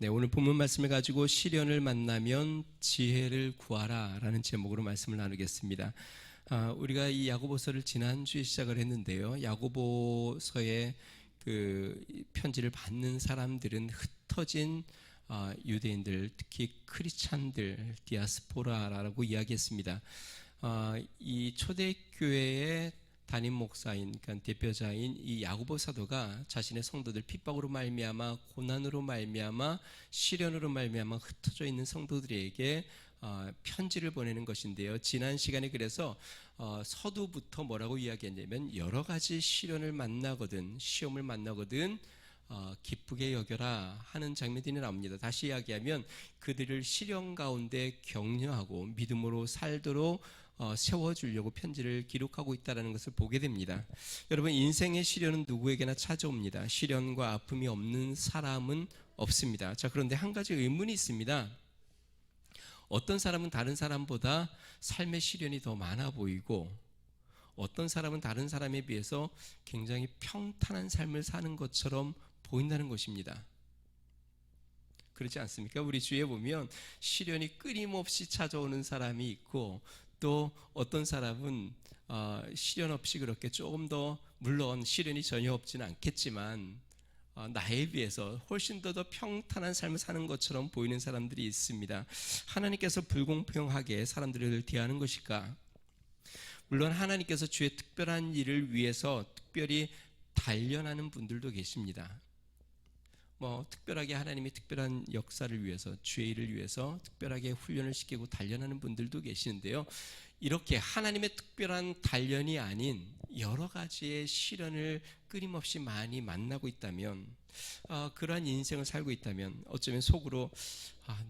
네, 오늘 본문 말씀을 가지고 시련을 만나면 지혜를 구하라 라는 제목으로 말씀을 나누겠습니다. 우리가 이 야고보서를 지난주에 시작을 했는데요. 야고보서의 그 편지를 받는 사람들은 흩어진 유대인들, 특히 크리스찬들, 디아스포라라고 이야기했습니다. 이 초대교회의 담임 목사인, 그러니까 대표자인 이 야고보 사도가 자신의 성도들 핍박으로 말미암아, 고난으로 말미암아, 시련으로 말미암아 흩어져 있는 성도들에게 편지를 보내는 것인데요. 지난 시간에 그래서 서두부터 뭐라고 이야기했냐면, 여러 가지 시련을 만나거든, 시험을 만나거든 기쁘게 여겨라 하는 장면들이 나옵니다. 다시 이야기하면 그들을 시련 가운데 격려하고 믿음으로 살도록 세워주려고 편지를 기록하고 있다는 것을 보게 됩니다. 여러분, 인생의 시련은 누구에게나 찾아옵니다. 시련과 아픔이 없는 사람은 없습니다. 자, 그런데 한 가지 의문이 있습니다. 어떤 사람은 다른 사람보다 삶의 시련이 더 많아 보이고, 어떤 사람은 다른 사람에 비해서 굉장히 평탄한 삶을 사는 것처럼 보인다는 것입니다. 그렇지 않습니까? 우리 주위에 보면 시련이 끊임없이 찾아오는 사람이 있고, 또 어떤 사람은 시련 없이 그렇게 조금 더, 물론 시련이 전혀 없지는 않겠지만 나에 비해서 훨씬 더 평탄한 삶을 사는 것처럼 보이는 사람들이 있습니다. 하나님께서 불공평하게 사람들을 대하는 것일까? 물론 하나님께서 주의 특별한 일을 위해서 특별히 단련하는 분들도 계십니다. 특별하게 하나님이 특별한 역사를 위해서, 주의 일을 위해서 특별하게 훈련을 시키고 단련하는 분들도 계시는데요. 이렇게 하나님의 특별한 단련이 아닌 여러 가지의 시련을 끊임없이 많이 만나고 있다면, 그러한 인생을 살고 있다면, 어쩌면 속으로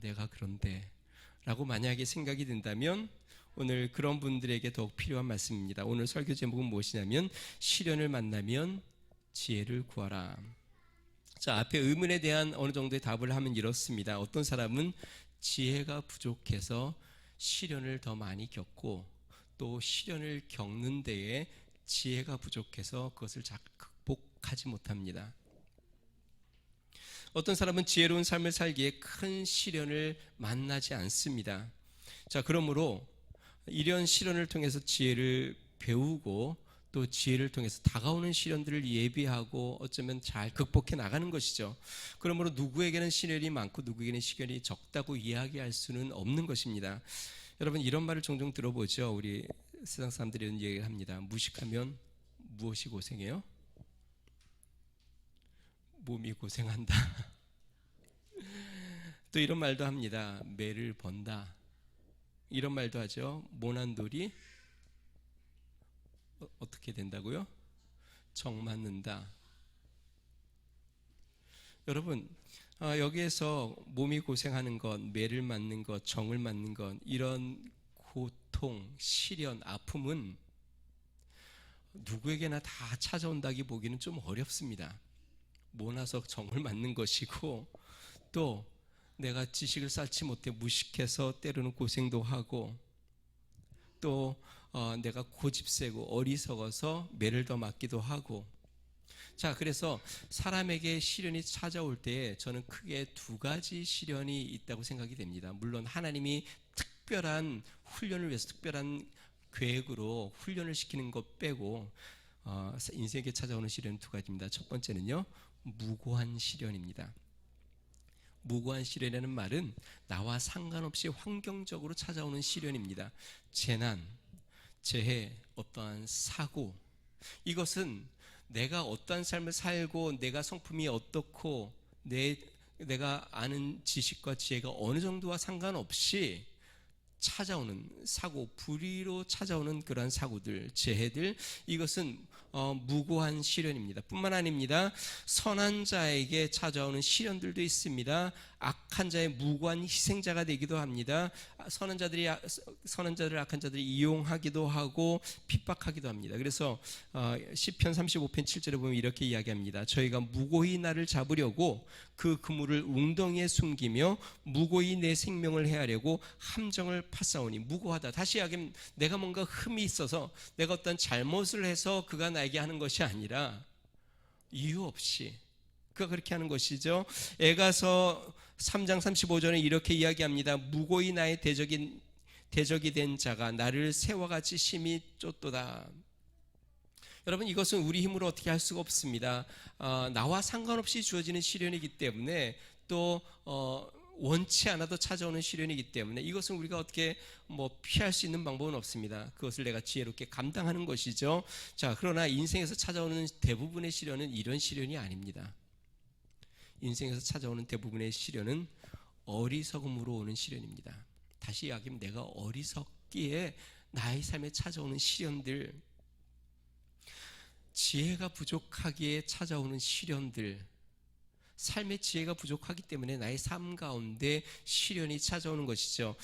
내가 그런데 라고 만약에 생각이 든다면, 오늘 그런 분들에게 더욱 필요한 말씀입니다. 오늘 설교 제목은 무엇이냐면, 시련을 만나면 지혜를 구하라. 자, 앞에 의문에 대한 어느 정도의 답을 하면 이렇습니다. 어떤 사람은 지혜가 부족해서 시련을 더 많이 겪고, 또 시련을 겪는 데에 지혜가 부족해서 그것을 잘 극복하지 못합니다. 어떤 사람은 지혜로운 삶을 살기에 큰 시련을 만나지 않습니다. 자, 그러므로 이런 시련을 통해서 지혜를 배우고, 또 지혜를 통해서 다가오는 시련들을 예비하고 어쩌면 잘 극복해 나가는 것이죠. 그러므로 누구에게는 시련이 많고 누구에게는 시련이 적다고 이야기할 수는 없는 것입니다. 여러분, 이런 말을 종종 들어보죠. 우리 세상 사람들이 이런 얘기를 합니다. 무식하면 무엇이 고생해요? 몸이 고생한다. 또 이런 말도 합니다. 매를 번다. 이런 말도 하죠. 모난 돌이 어떻게 된다고요? 정 맞는다. 여러분, 여기에서 몸이 고생하는 것, 매를 맞는 것, 정을 맞는 것, 이런 고통, 시련, 아픔은 누구에게나 다 찾아온다기 보기는 좀 어렵습니다. 모나서 정을 맞는 것이고, 또 내가 지식을 쌓지 못해 무식해서 때로는 고생도 하고, 또 내가 고집세고 어리석어서 매를 더 맞기도 하고. 자, 그래서 사람에게 시련이 찾아올 때 저는 크게 두 가지 시련이 있다고 생각이 됩니다. 물론 하나님이 특별한 훈련을 위해서 특별한 계획으로 훈련을 시키는 것 빼고 인생에게 찾아오는 시련은 두 가지입니다. 첫 번째는요, 무고한 시련입니다. 무고한 시련이라는 말은 나와 상관없이 환경적으로 찾아오는 시련입니다. 재난, 재해, 어떠한 사고, 이것은 내가 어떠한 삶을 살고 내가 성품이 어떻고 내가 아는 지식과 지혜가 어느 정도와 상관없이 찾아오는 사고, 불의로 찾아오는 그러한 사고들, 재해들, 이것은 무고한 시련입니다. 뿐만 아닙니다. 선한 자에게 찾아오는 시련들도 있습니다. 악한 자의 무고한 희생자가 되기도 합니다. 선한 자들을 악한 자들이 이용하기도 하고 핍박하기도 합니다. 그래서 시편 35편 7절에 보면 이렇게 이야기합니다. 저희가 무고히 나를 잡으려고 그 그물을 웅덩이에 숨기며 무고히 내 생명을 해하려고 함정을 파싸우니. 무고하다, 다시 이야기하면 내가 뭔가 흠이 있어서, 내가 어떤 잘못을 해서 그가 나에게 하는 것이 아니라 이유 없이 그가 그렇게 하는 것이죠. 애가서 3장 35절에 이렇게 이야기합니다. 무고히 나의 대적이 된 자가 나를 새와 같이 심히 쫓도다. 여러분, 이것은 우리 힘으로 어떻게 할 수가 없습니다. 나와 상관없이 주어지는 시련이기 때문에 또 원치 않아도 찾아오는 시련이기 때문에 이것은 우리가 어떻게 피할 수 있는 방법은 없습니다. 그것을 내가 지혜롭게 감당하는 것이죠. 자, 그러나 인생에서 찾아오는 대부분의 시련은 이런 시련이 아닙니다. 인생에서 찾아오는 대부분의 시련은 어리석음으로 오는 시련입니다. 다시 이야기하면 내가 어리석기에 나의 삶에 찾아오는 시련들, 지혜가 부족하기에 찾아오는 시련들, 삶의 지혜가 부족하기 때문에 나의 삶 가운데 시련이 찾아오는 것이죠.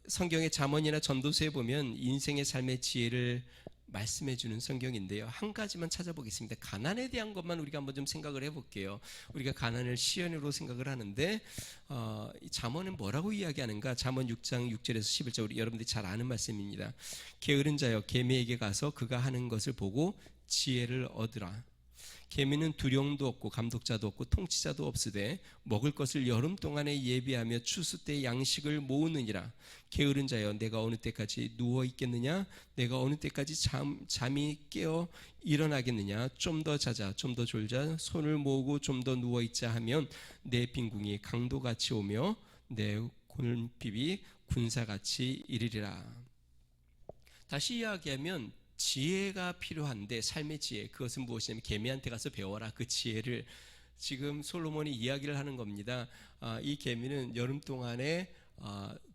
성경의 잠언이나 전도서에 보면 인생의 삶의 지혜를 말씀해 주는 성경인데요. 한 가지만 찾아보겠습니다. 가난에 대한 것만 우리가 한번 좀 생각을 해볼게요. 우리가 가난을 시련으로 생각을 하는데 이 잠언은 뭐라고 이야기하는가? 잠언 6장 6절에서 11절, 우리 여러분들이 잘 아는 말씀입니다. 게으른 자여 계미에게 가서 그가 하는 것을 보고 지혜를 얻으라. 계미는 두령도 없고 감독자도 없고 통치자도 없으되 먹을 것을 여름 동안에 예비하며 추수 때 양식을 모으느니라. 게으른 자여 내가 어느 때까지 누워 있겠느냐? 내가 어느 때까지 잠이 깨어 일어나겠느냐? 좀 더 자자, 좀 더 졸자, 손을 모으고 좀 더 누워 있자 하면 내 빈궁이 강도같이 오며 내 골핍이 군사같이 이르리라. 다시 이야기하면 지혜가 필요한데, 삶의 지혜, 그것은 무엇이냐면 계미한테 가서 배워라. 그 지혜를 지금 솔로몬이 이야기를 하는 겁니다. 이 계미는 여름 동안에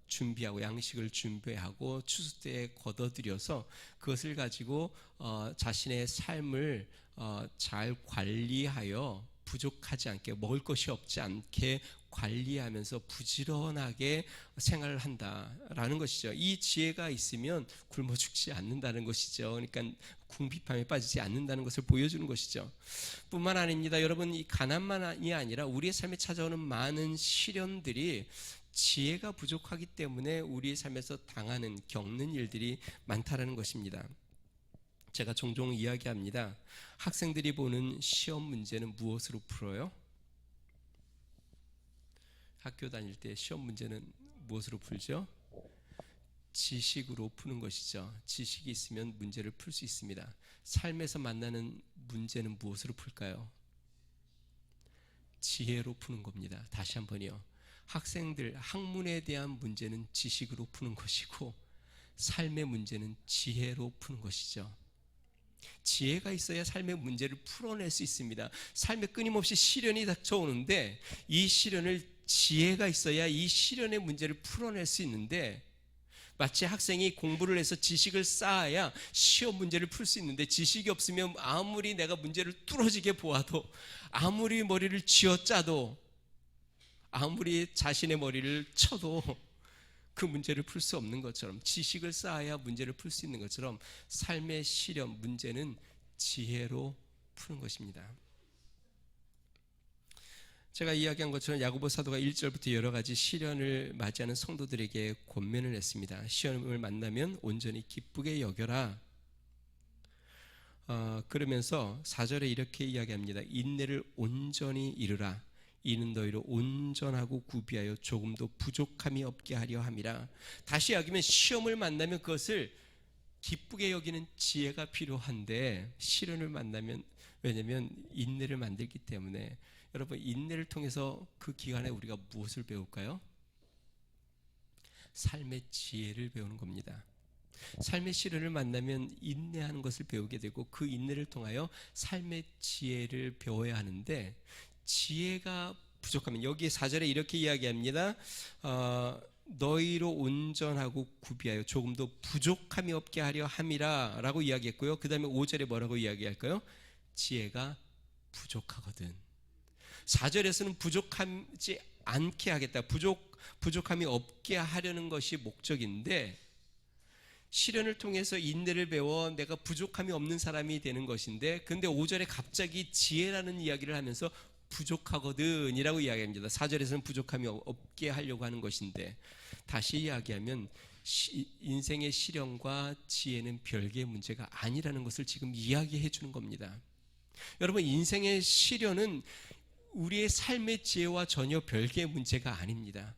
준비하고 양식을 준비하고 추수 때에 걷어들여서 그것을 가지고 자신의 삶을 잘 관리하여 부족하지 않게, 먹을 것이 없지 않게 관리하면서 부지런하게 생활을 한다라는 것이죠. 이 지혜가 있으면 굶어 죽지 않는다는 것이죠. 그러니까 궁핍함에 빠지지 않는다는 것을 보여주는 것이죠. 뿐만 아닙니다. 여러분, 이 가난만이 아니라 우리의 삶에 찾아오는 많은 시련들이 지혜가 부족하기 때문에 우리의 삶에서 겪는 일들이 많다라는 것입니다. 제가 종종 이야기합니다. 학생들이 보는 시험 문제는 무엇으로 풀어요? 학교 다닐 때 시험 문제는 무엇으로 풀죠? 지식으로 푸는 것이죠. 지식이 있으면 문제를 풀 수 있습니다. 삶에서 만나는 문제는 무엇으로 풀까요? 지혜로 푸는 겁니다. 다시 한번요. 학생들, 학문에 대한 문제는 지식으로 푸는 것이고 삶의 문제는 지혜로 푸는 것이죠. 지혜가 있어야 삶의 문제를 풀어낼 수 있습니다. 삶에 끊임없이 시련이 닥쳐오는데 이 시련을 지혜가 있어야 이 시련의 문제를 풀어낼 수 있는데, 마치 학생이 공부를 해서 지식을 쌓아야 시험 문제를 풀 수 있는데 지식이 없으면 아무리 내가 문제를 뚫어지게 보아도, 아무리 머리를 쥐어짜도, 아무리 자신의 머리를 쳐도 그 문제를 풀 수 없는 것처럼, 지식을 쌓아야 문제를 풀 수 있는 것처럼 삶의 시련, 문제는 지혜로 푸는 것입니다. 제가 이야기한 것처럼 야고보 사도가 1절부터 여러 가지 시련을 맞이하는 성도들에게 권면을 했습니다. 시험을 만나면 온전히 기쁘게 여겨라. 그러면서 4절에 이렇게 이야기합니다. 인내를 온전히 이루라. 이는 너희로 온전하고 구비하여 조금도 부족함이 없게 하려 함이라. 다시 이야기하면 시험을 만나면 그것을 기쁘게 여기는 지혜가 필요한데, 시련을 만나면, 왜냐하면 인내를 만들기 때문에. 여러분, 인내를 통해서 그 기간에 우리가 무엇을 배울까요? 삶의 지혜를 배우는 겁니다. 삶의 시련을 만나면 인내하는 것을 배우게 되고 그 인내를 통하여 삶의 지혜를 배워야 하는데, 지혜가 부족하면, 여기 4절에 이렇게 이야기합니다. 너희로 온전하고 구비하여 조금도 부족함이 없게 하려 함이라 라고 이야기했고요. 그 다음에 5절에 뭐라고 이야기할까요? 지혜가 부족하거든. 4절에서는 부족하지 않게 하겠다, 부족함이 없게 하려는 것이 목적인데, 시련을 통해서 인내를 배워 내가 부족함이 없는 사람이 되는 것인데, 근데 5절에 갑자기 지혜라는 이야기를 하면서 부족하거든 이라고 이야기합니다. 4절에서는 부족함이 없게 하려고 하는 것인데, 다시 이야기하면 인생의 시련과 지혜는 별개의 문제가 아니라는 것을 지금 이야기해 주는 겁니다. 여러분, 인생의 시련은 우리의 삶의 지혜와 전혀 별개의 문제가 아닙니다.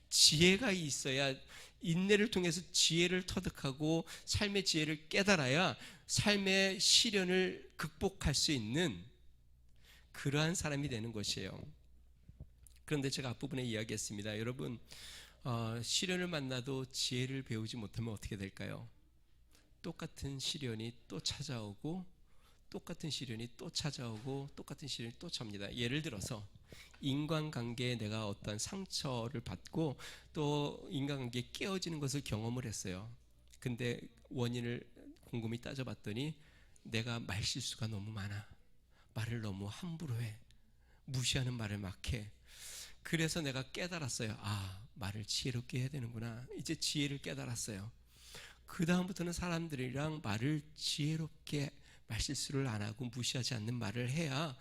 지혜가 있어야, 인내를 통해서 지혜를 터득하고 삶의 지혜를 깨달아야 삶의 시련을 극복할 수 있는 그러한 사람이 되는 것이에요. 그런데 제가 앞부분에 이야기했습니다. 여러분, 시련을 만나도 지혜를 배우지 못하면 어떻게 될까요? 똑같은 시련이 또 찾아오고, 똑같은 시련이 또 찾아오고, 똑같은 시련이 또 찹니다. 예를 들어서 인간관계에 내가 어떤 상처를 받고 또 인간관계에 깨어지는 것을 경험을 했어요. 근데 원인을 곰곰이 따져봤더니 내가 말실수가 너무 많아. 말을 너무 함부로 해. 무시하는 말을 막 해. 그래서 내가 깨달았어요. 말을 지혜롭게 해야 되는구나. 이제 지혜를 깨달았어요. 그 다음부터는 사람들이랑 말을 지혜롭게, 말실수를 안 하고 무시하지 않는 말을 해야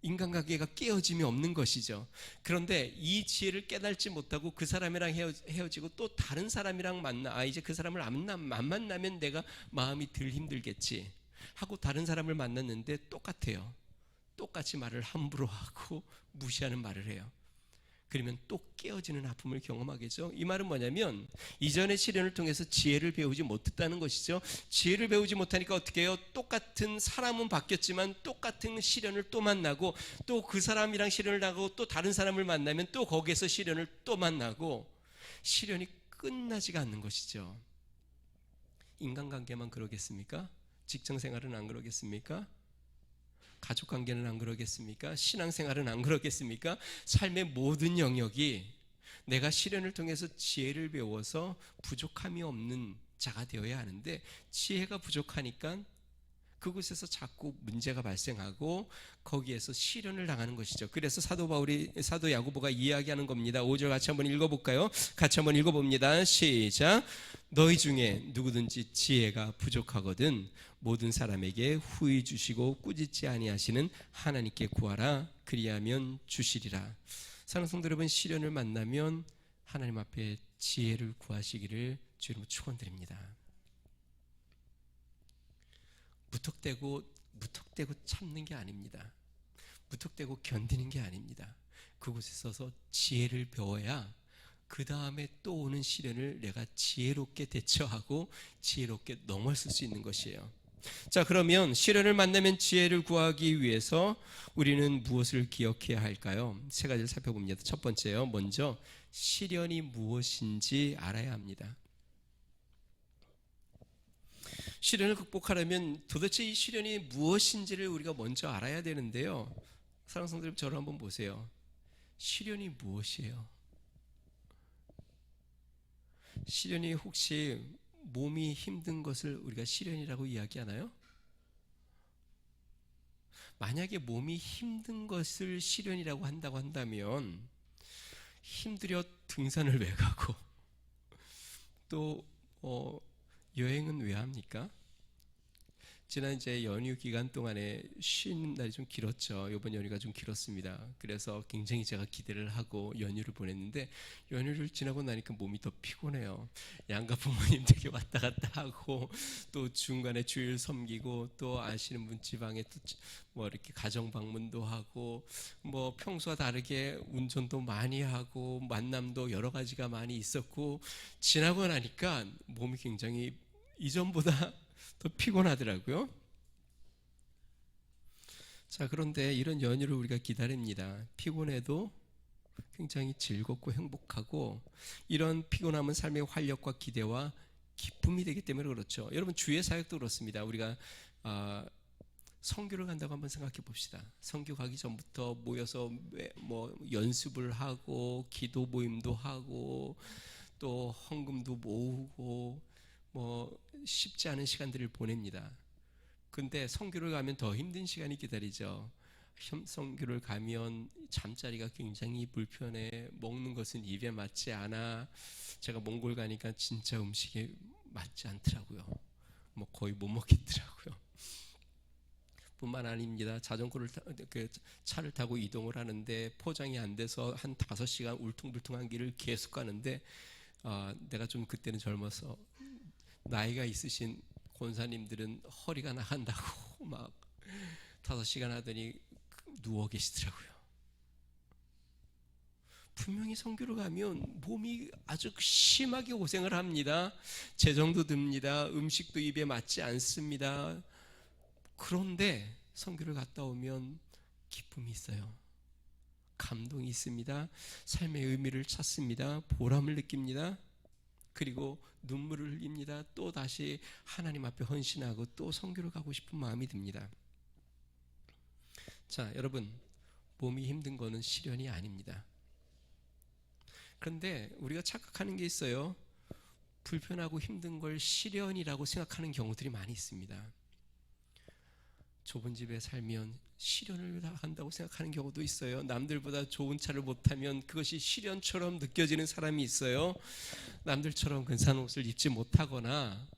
인간관계가 깨어짐이 없는 것이죠. 그런데 이 지혜를 깨달지 못하고 그 사람이랑 헤어지고 또 다른 사람이랑 만나, 이제 그 사람을 안 만나면 내가 마음이 덜 힘들겠지 하고 다른 사람을 만났는데 똑같아요. 똑같이 말을 함부로 하고 무시하는 말을 해요. 그러면 또 깨어지는 아픔을 경험하겠죠. 이 말은 뭐냐면 이전의 시련을 통해서 지혜를 배우지 못했다는 것이죠. 지혜를 배우지 못하니까 어떻게 해요? 똑같은 사람은 바뀌었지만 똑같은 시련을 또 만나고, 또 그 사람이랑 시련을 당하고 또 다른 사람을 만나면 또 거기에서 시련을 또 만나고, 시련이 끝나지가 않는 것이죠. 인간관계만 그러겠습니까? 직장생활은 안 그러겠습니까? 가족관계는 안 그러겠습니까? 신앙생활은 안 그러겠습니까? 삶의 모든 영역이 내가 시련을 통해서 지혜를 배워서 부족함이 없는 자가 되어야 하는데, 지혜가 부족하니까 그곳에서 자꾸 문제가 발생하고 거기에서 시련을 당하는 것이죠. 그래서 사도 야고보가 이야기하는 겁니다. 5절 같이 한번 읽어볼까요? 같이 한번 읽어봅니다. 시작. 너희 중에 누구든지 지혜가 부족하거든 모든 사람에게 후히 주시고 꾸짖지 아니하시는 하나님께 구하라. 그리하면 주시리라. 사랑하는 성도 여러분, 시련을 만나면 하나님 앞에 지혜를 구하시기를 주님으로 축원드립니다. 무턱대고 참는 게 아닙니다. 무턱대고 견디는 게 아닙니다. 그곳에 서서 지혜를 배워야 그 다음에 또 오는 시련을 내가 지혜롭게 대처하고 지혜롭게 넘어설 수 있는 것이에요. 자, 그러면 시련을 만나면 지혜를 구하기 위해서 우리는 무엇을 기억해야 할까요? 세 가지를 살펴봅니다. 첫 번째요. 먼저 시련이 무엇인지 알아야 합니다. 시련을 극복하려면 도대체 이 시련이 무엇인지를 우리가 먼저 알아야 되는데요. 사랑하는 성도 여러분, 저를 한번 보세요. 시련이 무엇이에요? 시련이 혹시 몸이 힘든 것을 우리가 시련이라고 이야기하나요? 만약에 몸이 힘든 것을 시련이라고 한다고 한다면 힘들여 등산을 왜 가고 또 여행은 왜 합니까? 지난 이제 연휴 기간 동안에 쉬는 날이 좀 길었죠. 이번 연휴가 좀 길었습니다. 그래서 굉장히 제가 기대를 하고 연휴를 보냈는데, 연휴를 지나고 나니까 몸이 더 피곤해요. 양가 부모님 댁에 왔다 갔다 하고, 또 중간에 주일 섬기고, 또 아시는 분 지방에 또 뭐 이렇게 가정 방문도 하고, 뭐 평소와 다르게 운전도 많이 하고, 만남도 여러 가지가 많이 있었고, 지나고 나니까 몸이 굉장히 이전보다 더 피곤하더라고요. 자, 그런데 이런 연휴를 우리가 기다립니다. 피곤해도 굉장히 즐겁고 행복하고, 이런 피곤함은 삶의 활력과 기대와 기쁨이 되기 때문에 그렇죠. 여러분, 주의 사역도 그렇습니다. 우리가 선교를 간다고 한번 생각해 봅시다. 선교 가기 전부터 모여서 뭐 연습을 하고 기도 모임도 하고 또 헌금도 모으고 뭐 쉽지 않은 시간들을 보냅니다. 근데 선교를 가면 더 힘든 시간이 기다리죠. 선교를 가면 잠자리가 굉장히 불편해. 먹는 것은 입에 맞지 않아. 제가 몽골 가니까 진짜 음식에 맞지 않더라고요. 뭐 거의 못 먹겠더라고요. 뿐만 아닙니다. 차를 타고 이동을 하는데 포장이 안 돼서 한 5시간 울퉁불퉁한 길을 계속 가는데, 내가 좀 그때는 젊어서 나이가 있으신 권사님들은 허리가 나간다고 막 5시간 하더니 누워 계시더라고요. 분명히 선교를 가면 몸이 아주 심하게 고생을 합니다. 재정도 듭니다. 음식도 입에 맞지 않습니다. 그런데 선교를 갔다 오면 기쁨이 있어요. 감동이 있습니다. 삶의 의미를 찾습니다. 보람을 느낍니다. 그리고 눈물을 흘립니다. 또 다시 하나님 앞에 헌신하고 또 선교를 가고 싶은 마음이 듭니다. 자, 여러분, 몸이 힘든 거는 시련이 아닙니다. 그런데 우리가 착각하는 게 있어요. 불편하고 힘든 걸 시련이라고 생각하는 경우들이 많이 있습니다. 좁은 집에 살면 시련을 한다고 생각하는 경우도 있어요. 남들보다 좋은 차를 못 타면 그것이 시련처럼 느껴지는 사람이 있어요. 남들처럼 근사한 옷을 입지 못하거나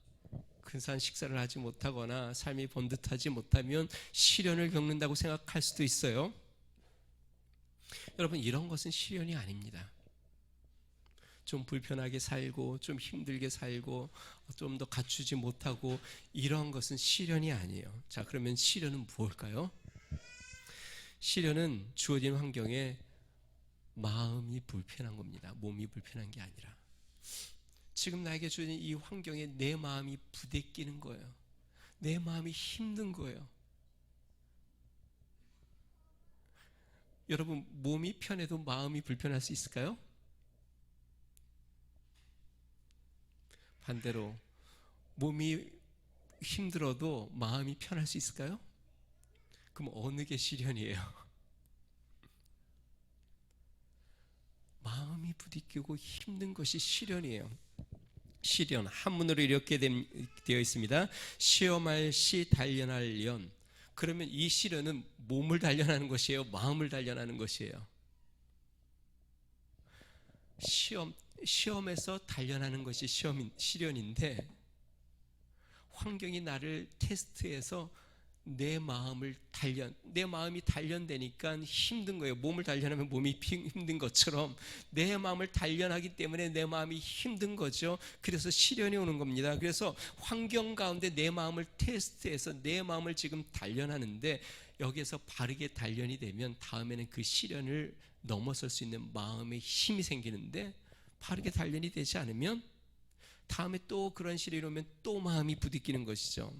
근사한 식사를 하지 못하거나 삶이 번듯하지 못하면 시련을 겪는다고 생각할 수도 있어요. 여러분, 이런 것은 시련이 아닙니다. 좀 불편하게 살고 좀 힘들게 살고 좀 더 갖추지 못하고 이런 것은 시련이 아니에요. 자, 그러면 시련은 무엇일까요? 시련은 주어진 환경에 마음이 불편한 겁니다. 몸이 불편한 게 아니라 지금 나에게 주어진 이 환경에 내 마음이 부대끼는 거예요. 내 마음이 힘든 거예요. 여러분, 몸이 편해도 마음이 불편할 수 있을까요? 반대로 몸이 힘들어도 마음이 편할 수 있을까요? 그럼 어느 게 시련이에요? 마음이 부딪히고 힘든 것이 시련이에요. 시련, 한문으로 이렇게 되어 있습니다. 시험할 시 단련할 연. 그러면 이 시련은 몸을 단련하는 것이에요? 마음을 단련하는 것이에요? 시험에서 단련하는 것이 시련인데 환경이 나를 테스트해서 내 마음이 단련되니까 힘든 거예요. 몸을 단련하면 몸이 힘든 것처럼 내 마음을 단련하기 때문에 내 마음이 힘든 거죠. 그래서 시련이 오는 겁니다. 그래서 환경 가운데 내 마음을 테스트해서 내 마음을 지금 단련하는데 여기에서 바르게 단련이 되면 다음에는 그 시련을 넘어설 수 있는 마음의 힘이 생기는데 바르게 단련이 되지 않으면 다음에 또 그런 시련이 오면 또 마음이 부딪히는 것이죠.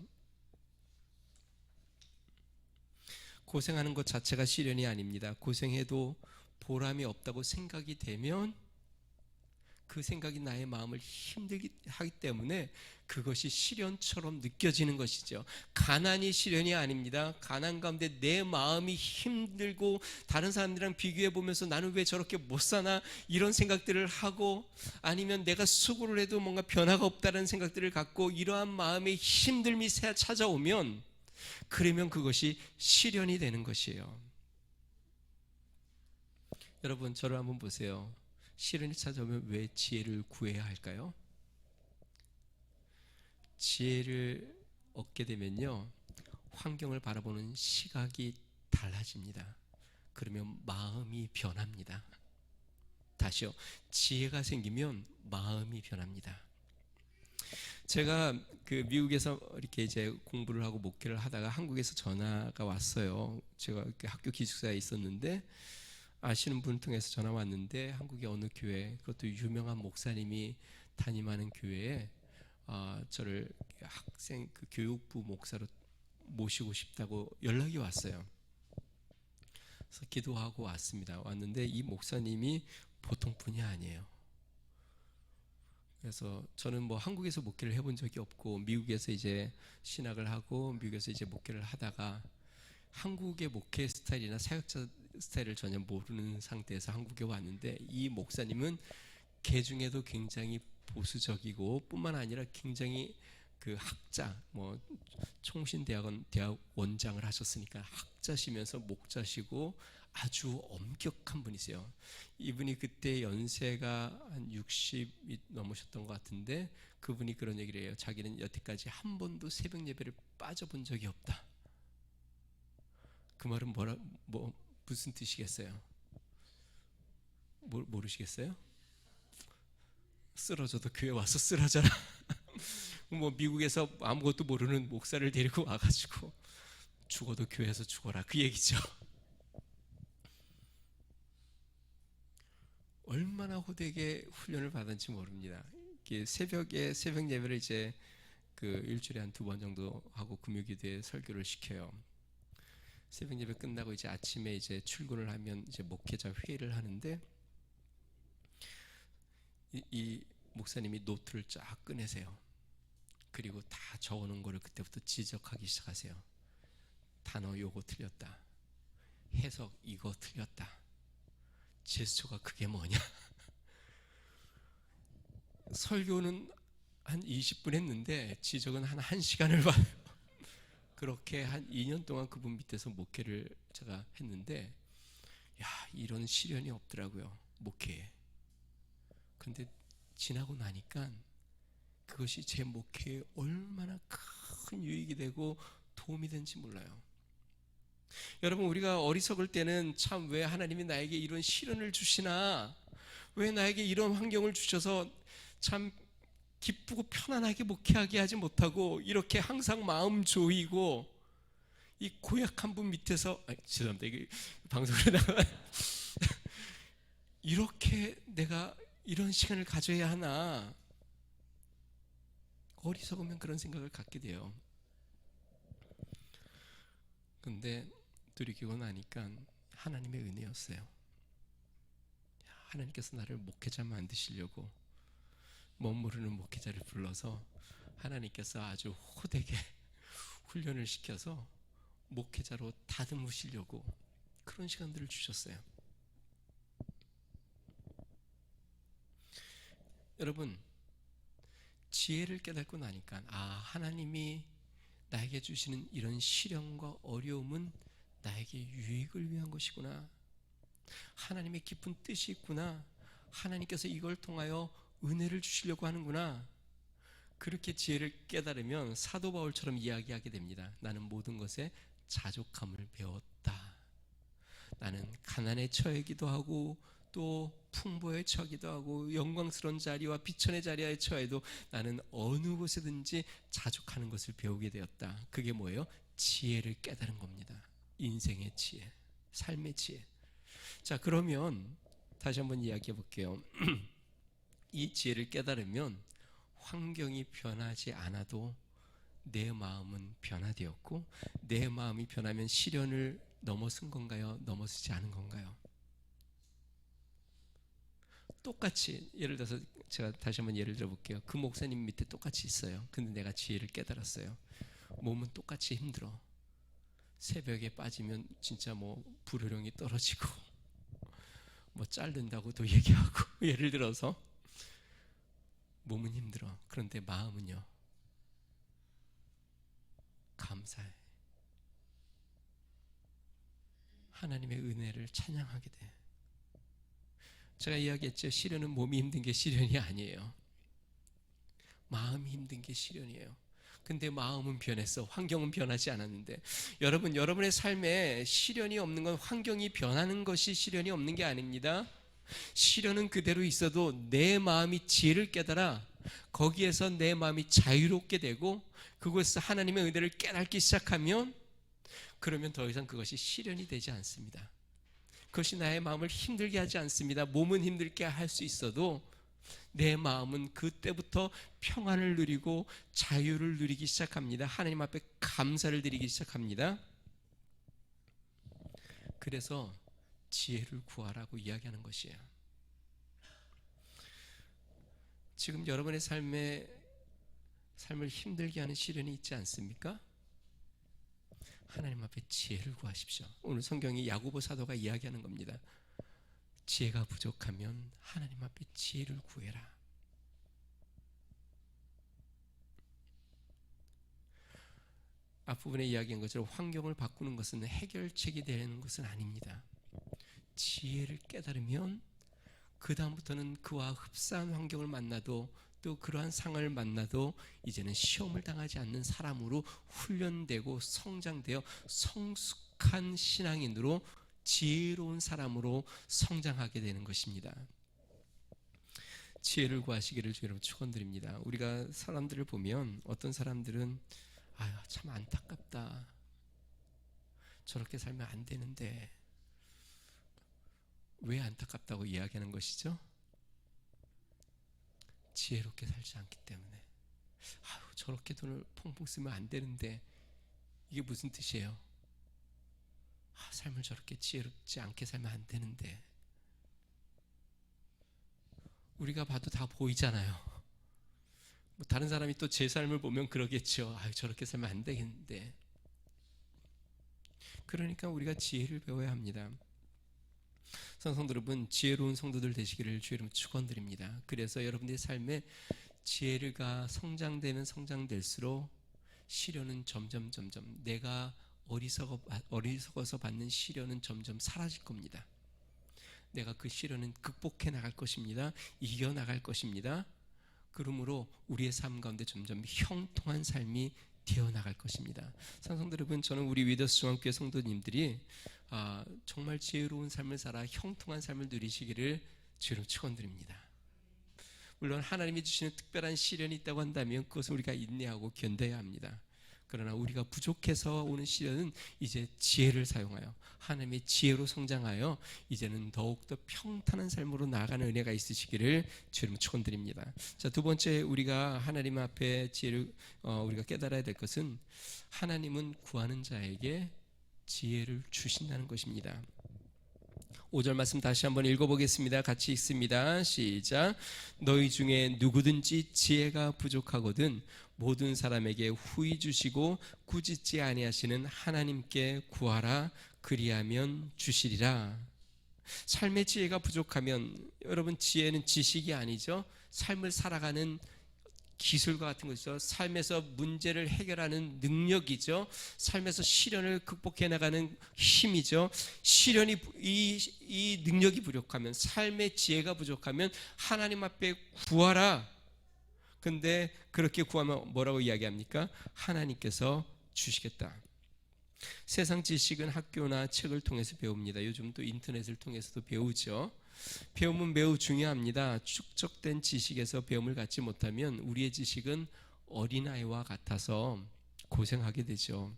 고생하는 것 자체가 시련이 아닙니다. 고생해도 보람이 없다고 생각이 되면 그 생각이 나의 마음을 힘들게 하기 때문에 그것이 시련처럼 느껴지는 것이죠. 가난이 시련이 아닙니다. 가난 가운데 내 마음이 힘들고 다른 사람들이랑 비교해 보면서 나는 왜 저렇게 못 사나 이런 생각들을 하고 아니면 내가 수고를 해도 뭔가 변화가 없다는 생각들을 갖고 이러한 마음의 힘듦이 찾아오면 그러면 그것이 시련이 되는 것이에요. 여러분, 저를 한번 보세요. 시련이 찾아오면 왜 지혜를 구해야 할까요? 지혜를 얻게 되면요, 환경을 바라보는 시각이 달라집니다. 그러면 마음이 변합니다. 다시요, 지혜가 생기면 마음이 변합니다. 제가 그 미국에서 이렇게 이제 공부를 하고 목회를 하다가 한국에서 전화가 왔어요. 제가 학교 기숙사에 있었는데 아시는 분을 통해서 전화 왔는데 한국의 어느 교회, 그것도 유명한 목사님이 담임하는 교회에 저를 학생 그 교육부 목사로 모시고 싶다고 연락이 왔어요. 그래서 기도하고 왔습니다. 왔는데 이 목사님이 보통 분이 아니에요. 그래서 저는 뭐 한국에서 목회를 해본 적이 없고 미국에서 이제 신학을 하고 미국에서 이제 목회를 하다가 한국의 목회 스타일이나 사역자 스타일을 전혀 모르는 상태에서 한국에 왔는데 이 목사님은 개 중에도 굉장히 보수적이고 뿐만 아니라 굉장히 그 학자, 뭐 총신대학원 대학 원장을 하셨으니까 학자시면서 목자시고 아주 엄격한 분이세요. 이분이 그때 연세가 한 60이 넘으셨던 것 같은데 그분이 그런 얘기를 해요. 자기는 여태까지 한 번도 새벽 예배를 빠져본 적이 없다. 그 말은 무슨 뜻이겠어요? 모르시겠어요? 쓰러져도 교회 와서 쓰러져라. 뭐 미국에서 아무것도 모르는 목사를 데리고 와가지고 죽어도 교회에서 죽어라 그 얘기죠. 얼마나 호되게 훈련을 받았는지 모릅니다. 새벽에 새벽 예배를 이제 그 일주일에 한 2번 정도 하고 금요기도에 설교를 시켜요. 새벽 예배 끝나고 이제 아침에 이제 출근을 하면 이제 목회자 회의를 하는데 이 목사님이 노트를 쫙 꺼내세요. 그리고 다 적어놓은 거를 그때부터 지적하기 시작하세요. 단어 요거 틀렸다. 해석 이거 틀렸다. 제스처가 그게 뭐냐. 설교는 한 20분 했는데 지적은 한 1시간을 봐요. 그렇게 한 2년 동안 그분 밑에서 목회를 제가 했는데 이런 시련이 없더라고요. 목회에. 그런데 지나고 나니까 그것이 제 목회에 얼마나 큰 유익이 되고 도움이 된지 몰라요. 여러분, 우리가 어리석을 때는 참 왜 하나님이 나에게 이런 시련을 주시나, 왜 나에게 이런 환경을 주셔서 참 기쁘고 편안하게 목회하게 하지 못하고 이렇게 항상 마음 조이고 이 고약한 분 밑에서 죄송합니다. 이게 방송에 나가 이렇게 내가 이런 시간을 가져야 하나, 어리석으면 그런 생각을 갖게 돼요. 근데 돌이키고 나니까 하나님의 은혜였어요. 하나님께서 나를 목회자 만드시려고 멋모르는 목회자를 불러서 하나님께서 아주 호되게 훈련을 시켜서 목회자로 다듬으시려고 그런 시간들을 주셨어요. 여러분, 지혜를 깨닫고 나니까 하나님이 나에게 주시는 이런 시련과 어려움은 나에게 유익을 위한 것이구나. 하나님의 깊은 뜻이 있구나. 하나님께서 이걸 통하여 은혜를 주시려고 하는구나. 그렇게 지혜를 깨달으면 사도 바울처럼 이야기하게 됩니다. 나는 모든 것에 자족함을 배웠다. 나는 가난에 처하기도 하고 또 풍부에 처하기도 하고 영광스러운 자리와 비천의 자리에 처해도 나는 어느 곳에든지 자족하는 것을 배우게 되었다. 그게 뭐예요? 지혜를 깨달은 겁니다. 인생의 지혜, 삶의 지혜. 자, 그러면 다시 한번 이야기해 볼게요. 이 지혜를 깨달으면 환경이 변하지 않아도 내 마음은 변화되었고, 내 마음이 변하면 시련을 넘어선 건가요? 넘어서지 않은 건가요? 똑같이, 예를 들어서 제가 다시 한번 예를 들어 볼게요. 그 목사님 밑에 똑같이 있어요. 근데 내가 지혜를 깨달았어요. 몸은 똑같이 힘들어. 새벽에 빠지면 진짜 불효령이 떨어지고 자른다고도 얘기하고 예를 들어서 몸은 힘들어. 그런데 마음은요, 감사해. 하나님의 은혜를 찬양하게 돼. 제가 이야기했죠. 시련은 몸이 힘든 게 시련이 아니에요. 마음이 힘든 게 시련이에요. 근데 마음은 변했어. 환경은 변하지 않았는데. 여러분, 여러분의 삶에 시련이 없는 건 환경이 변하는 것이 시련이 없는 게 아닙니다. 시련은 그대로 있어도 내 마음이 지혜를 깨달아 거기에서 내 마음이 자유롭게 되고 그곳에서 하나님의 은혜를 깨닫기 시작하면, 그러면 더 이상 그것이 시련이 되지 않습니다. 그것이 나의 마음을 힘들게 하지 않습니다. 몸은 힘들게 할 수 있어도 내 마음은 그때부터 평안을 누리고 자유를 누리기 시작합니다. 하나님 앞에 감사를 드리기 시작합니다. 그래서 지혜를 구하라고 이야기하는 것이에요. 지금 여러분의 삶을 힘들게 하는 시련이 있지 않습니까? 하나님 앞에 지혜를 구하십시오. 오늘 성경이 야고보 사도가 이야기하는 겁니다. 지혜가 부족하면 하나님 앞에 지혜를 구해라. 앞부분에 이야기한 것처럼 환경을 바꾸는 것은 해결책이 되는 것은 아닙니다. 지혜를 깨달으면 그 다음부터는 그와 흡사한 환경을 만나도 또 그러한 상황을 만나도 이제는 시험을 당하지 않는 사람으로 훈련되고 성장되어 성숙한 신앙인으로 지혜로운 사람으로 성장하게 되는 것입니다. 지혜를 구하시기를 주로 축원드립니다. 우리가 사람들을 보면 어떤 사람들은 참 안타깝다. 저렇게 살면 안 되는데 왜 안타깝다고 이야기하는 것이죠? 지혜롭게 살지 않기 때문에. 아유, 저렇게 돈을 펑펑 쓰면 안 되는데, 이게 무슨 뜻이에요? 삶을 저렇게 지혜롭지 않게 살면 안 되는데. 우리가 봐도 다 보이잖아요. 다른 사람이 또 제 삶을 보면 그러겠죠. 저렇게 살면 안 되겠는데. 그러니까 우리가 지혜를 배워야 합니다. 성도 여러분, 지혜로운 성도들 되시기를 주의 이름으로 축원드립니다. 그래서 여러분들의 삶에 지혜가 성장되면 성장될수록 시련은 점점 내가 어리석어서 받는 시련은 점점 사라질 겁니다. 내가 그 시련은 극복해 나갈 것입니다. 이겨 나갈 것입니다. 그러므로 우리의 삶 가운데 점점 형통한 삶이 되어 나갈 것입니다. 성도 여러분, 저는 우리 위더스 중앙교회 성도님들이 정말 지혜로운 삶을 살아 형통한 삶을 누리시기를 주로 축원드립니다. 물론 하나님이 주시는 특별한 시련이 있다고 한다면 그것을 우리가 인내하고 견뎌야 합니다. 그러나 우리가 부족해서 오는 시련은 이제 지혜를 사용하여 하나님의 지혜로 성장하여 이제는 더욱더 평탄한 삶으로 나아가는 은혜가 있으시기를 주님 축원드립니다. 자, 두 번째 우리가 하나님 앞에 지혜를 우리가 깨달아야 될 것은 하나님은 구하는 자에게 지혜를 주신다는 것입니다. 5절 말씀 다시 한번 읽어보겠습니다. 같이 읽습니다. 시작. 너희 중에 누구든지 지혜가 부족하거든 모든 사람에게 후히 주시고 꾸짖지 아니하시는 하나님께 구하라. 그리하면 주시리라. 삶의 지혜가 부족하면, 여러분, 지혜는 지식이 아니죠. 삶을 살아가는 기술과 같은 것이죠. 삶에서 문제를 해결하는 능력이죠. 삶에서 시련을 극복해 나가는 힘이죠. 시련이 이 능력이 부족하면, 삶의 지혜가 부족하면 하나님 앞에 구하라. 근데 그렇게 구하면 뭐라고 이야기합니까? 하나님께서 주시겠다. 세상 지식은 학교나 책을 통해서 배웁니다. 요즘 또 인터넷을 통해서도 배우죠. 배움은 매우 중요합니다. 축적된 지식에서 배움을 갖지 못하면 우리의 지식은 어린아이와 같아서 고생하게 되죠.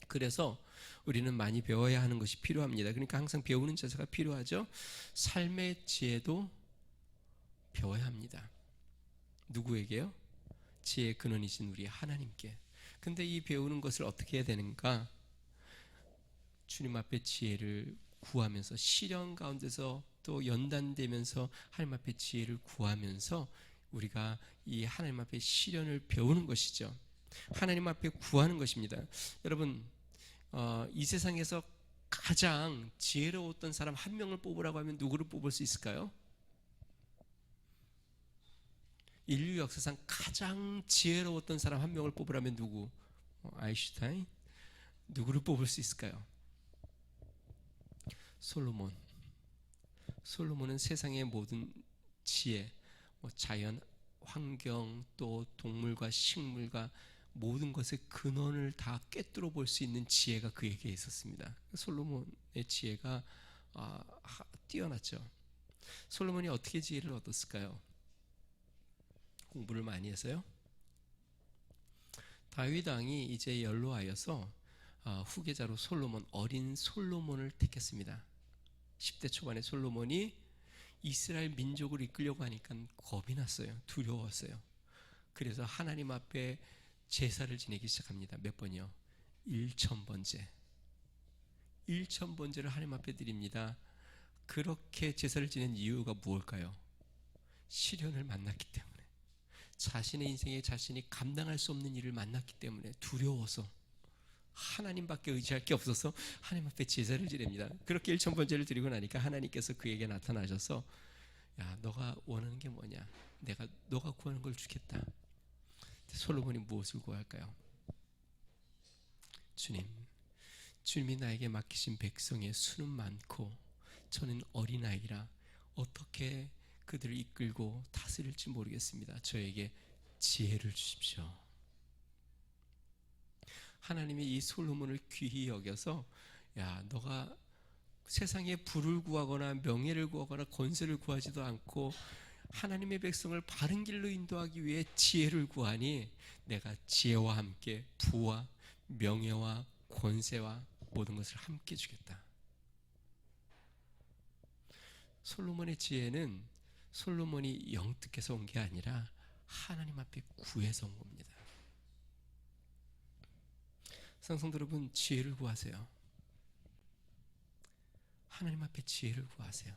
그래서 우리는 많이 배워야 하는 것이 필요합니다. 그러니까 항상 배우는 자세가 필요하죠. 삶의 지혜도 배워야 합니다. 누구에게요? 지혜의 근원이신 우리 하나님께. 근데 이 배우는 것을 어떻게 해야 되는가? 주님 앞에 지혜를 구하면서, 시련 가운데서 또 연단되면서 하나님 앞에 지혜를 구하면서 우리가 이 하나님 앞에 시련을 배우는 것이죠. 하나님 앞에 구하는 것입니다. 여러분, 이 세상에서 가장 지혜로웠던 사람 한 명을 뽑으라고 하면 누구를 뽑을 수 있을까요? 인류 역사상 가장 지혜로웠던 사람 한 명을 뽑으라면 누구? 아인슈타인? 누구를 뽑을 수 있을까요? 솔로몬. 솔로몬은 세상의 모든 지혜, 자연, 환경, 또 동물과 식물과 모든 것의 근원을 다 꿰뚫어 볼 수 있는 지혜가 그에게 있었습니다. 솔로몬의 지혜가 뛰어났죠. 솔로몬이 어떻게 지혜를 얻었을까요? 공부를 많이 해서요. 다윗 왕이 이제 연로하여서 후계자로 어린 솔로몬을 택했습니다. 10대 초반에 솔로몬이 이스라엘 민족을 이끌려고 하니까 겁이 났어요. 두려웠어요. 그래서 하나님 앞에 제사를 지내기 시작합니다. 몇 번이요? 1000번째. 1000번째를 하나님 앞에 드립니다. 그렇게 제사를 지낸 이유가 무엇일까요? 시련을 만났기 때문에, 자신의 인생에 자신이 감당할 수 없는 일을 만났기 때문에 두려워서 하나님밖에 의지할 게 없어서 하나님 앞에 제사를 지냅니다. 그렇게 1000번째를 드리고 나니까 하나님께서 그에게 나타나셔서, 야, 너가 원하는 게 뭐냐? 내가 너가 구하는 걸 주겠다. 솔로몬이 무엇을 구할까요? 주님이 나에게 맡기신 백성의 수는 많고 저는 어린아이라 어떻게 그들을 이끌고 다스릴지 모르겠습니다. 저에게 지혜를 주십시오. 하나님이 이 솔로몬을 귀히 여겨서, 야, 너가 세상에 부를 구하거나 명예를 구하거나 권세를 구하지도 않고 하나님의 백성을 바른 길로 인도하기 위해 지혜를 구하니 내가 지혜와 함께 부와 명예와 권세와 모든 것을 함께 주겠다. 솔로몬의 지혜는 솔로몬이 영특해서 온 게 아니라 하나님 앞에 구해서 온 겁니다. 성도 여러분, 지혜를 구하세요. 하나님 앞에 지혜를 구하세요.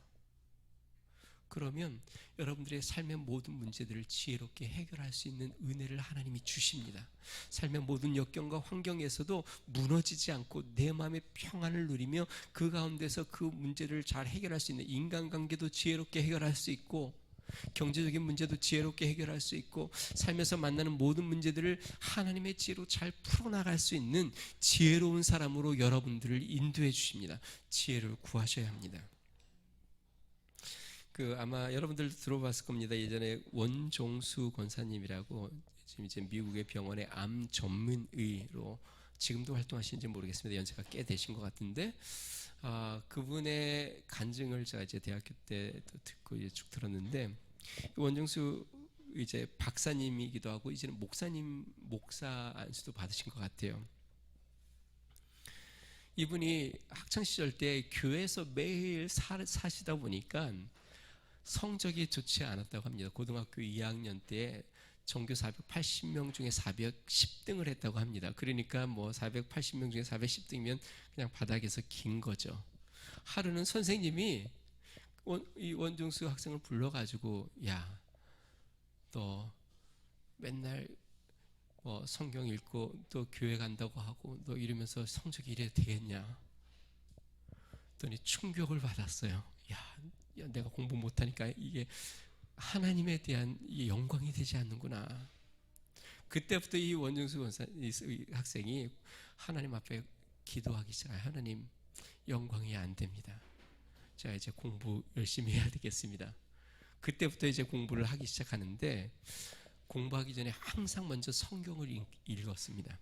그러면 여러분들의 삶의 모든 문제들을 지혜롭게 해결할 수 있는 은혜를 하나님이 주십니다. 삶의 모든 역경과 환경에서도 무너지지 않고 내 마음의 평안을 누리며 그 가운데서 그 문제를 잘 해결할 수 있는, 인간관계도 지혜롭게 해결할 수 있고, 경제적인 문제도 지혜롭게 해결할 수 있고, 삶에서 만나는 모든 문제들을 하나님의 지혜로 잘 풀어나갈 수 있는 지혜로운 사람으로 여러분들을 인도해 주십니다. 지혜를 구하셔야 합니다. 아마 여러분들 들어봤을 겁니다. 예전에 원종수 권사님이라고, 지금 이제 미국의 병원의 암 전문의로 지금도 활동하시는지 모르겠습니다. 연세가 꽤 되신 것 같은데, 그분의 간증을 제가 이제 대학교 때도 듣고 이제 쭉 들었는데, 원종수 이제 박사님이기도 하고 이제는 목사 안수도 받으신 것 같아요. 이분이 학창 시절 때 교회에서 매일 사시다 보니까 성적이 좋지 않았다고 합니다. 고등학교 2학년 때 전교 480명 중에 410등을 했다고 합니다. 그러니까 뭐 480명 중에 410등이면 그냥 바닥에서 긴 거죠. 하루는 선생님이 이 원종수 학생을 불러가지고, 야, 너 맨날 성경 읽고 또 교회 간다고 하고 너 이러면서 성적이 이래 되겠냐? 그랬더니 충격을 받았어요. 야, 내가 공부 못하니까 이게 하나님에 대한 영광이 되지 않는구나. 그때부터 이 원종수 학생이 하나님 앞에 기도하기 시작해요. 하나님, 영광이 안 됩니다. 제가 이제 공부 열심히 해야 되겠습니다. 그때부터 이제 공부를 하기 시작하는데, 공부하기 전에 항상 먼저 성경을 읽었습니다.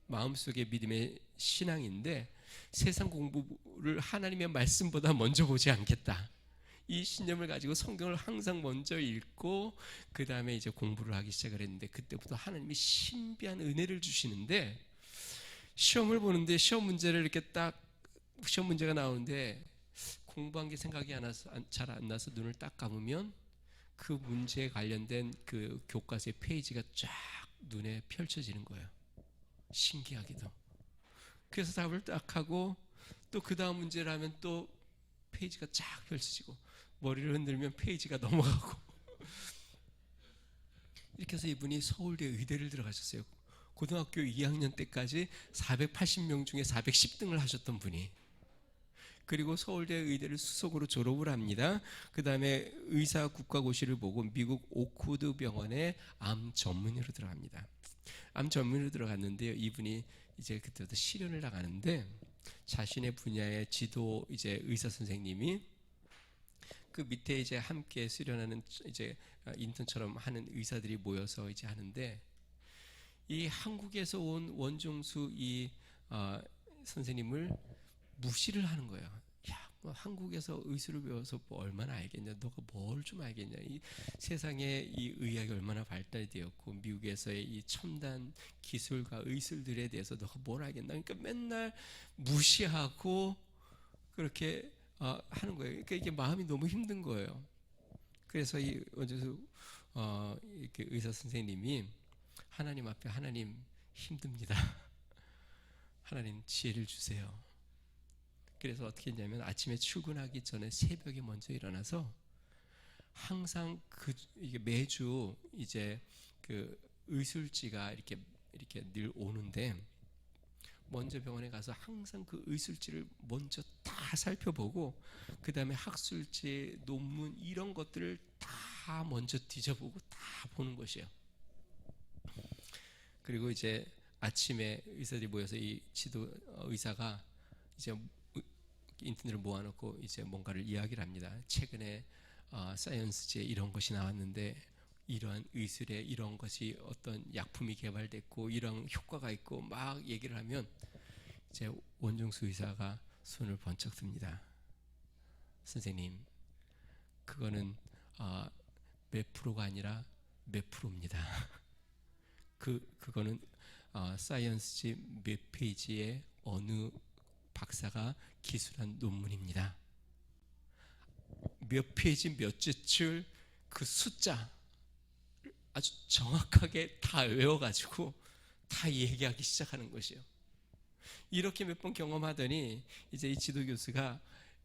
마음속의 믿음의 신앙인데, 세상 공부를 하나님의 말씀보다 먼저 보지 않겠다, 이 신념을 가지고 성경을 항상 먼저 읽고 그 다음에 이제 공부를 하기 시작을 했는데, 그때부터 하나님이 신비한 은혜를 주시는데, 시험을 보는데 시험 문제를 이렇게 딱 시험 문제가 나오는데 공부한 게 생각이 잘 안 나서 눈을 딱 감으면 그 문제에 관련된 그 교과서의 페이지가 쫙 눈에 펼쳐지는 거예요. 신기하기도. 그래서 답을 딱 하고 또 그 다음 문제를 하면 또 페이지가 쫙 펼쳐지고, 머리를 흔들면 페이지가 넘어가고 이렇게 해서 이분이 서울대 의대를 들어가셨어요. 고등학교 2학년 때까지 480명 중에 410등을 하셨던 분이, 그리고 서울대 의대를 수석으로 졸업을 합니다. 그 다음에 의사 국가고시를 보고 미국 오크우드 병원에 암 전문의로 들어갑니다. 암 전문의로 들어갔는데요, 이분이 이제 그때부터 실현을 나가는데, 자신의 분야의 지도 이제 의사 선생님이 그 밑에 이제 함께 수련하는 이제 인턴처럼 하는 의사들이 모여서 이제 하는데, 이 한국에서 온 원종수 선생님을 무시를 하는 거예요. 야, 뭐 한국에서 의술을 배워서 뭐 얼마나 알겠냐? 너가 뭘 좀 알겠냐? 이 세상에 이 의학이 얼마나 발달되었고 미국에서의 이 첨단 기술과 의술들에 대해서 너가 뭘 알겠나? 그러니까 맨날 무시하고 그렇게 하는 거예요. 그러니까 이게 마음이 너무 힘든 거예요. 그래서 이 원종수 이렇게 의사 선생님이 하나님 앞에, 하나님 힘듭니다. 하나님 지혜를 주세요. 그래서 어떻게 했냐면 아침에 출근하기 전에 새벽에 먼저 일어나서 항상 이게 매주 이제 그 의술지가 이렇게 늘 오는데, 먼저 병원에 가서 항상 그 의술지를 먼저 다 살펴보고 그 다음에 학술지, 논문 이런 것들을 다 먼저 뒤져보고 다 보는 것이에요. 그리고 이제 아침에 의사들이 모여서 이 지도 의사가 이제 인턴들을 모아놓고 이제 뭔가를 이야기를 합니다. 최근에 사이언스지에 이런 것이 나왔는데 이러한 의술에 이런 것이 어떤 약품이 개발됐고 이런 효과가 있고 막 얘기를 하면 이제 원종수 의사가 손을 번쩍 듭니다. 선생님, 그거는 몇 프로가 아니라 몇 프로입니다. 그거는 사이언스지 몇 페이지에 어느 박사가 기술한 논문입니다. 몇 페이지 몇째 줄 그 숫자 아주 정확하게 다 외워가지고 다 얘기하기 시작하는 것이에요. 이렇게 몇 번 경험하더니 이제 이 지도교수가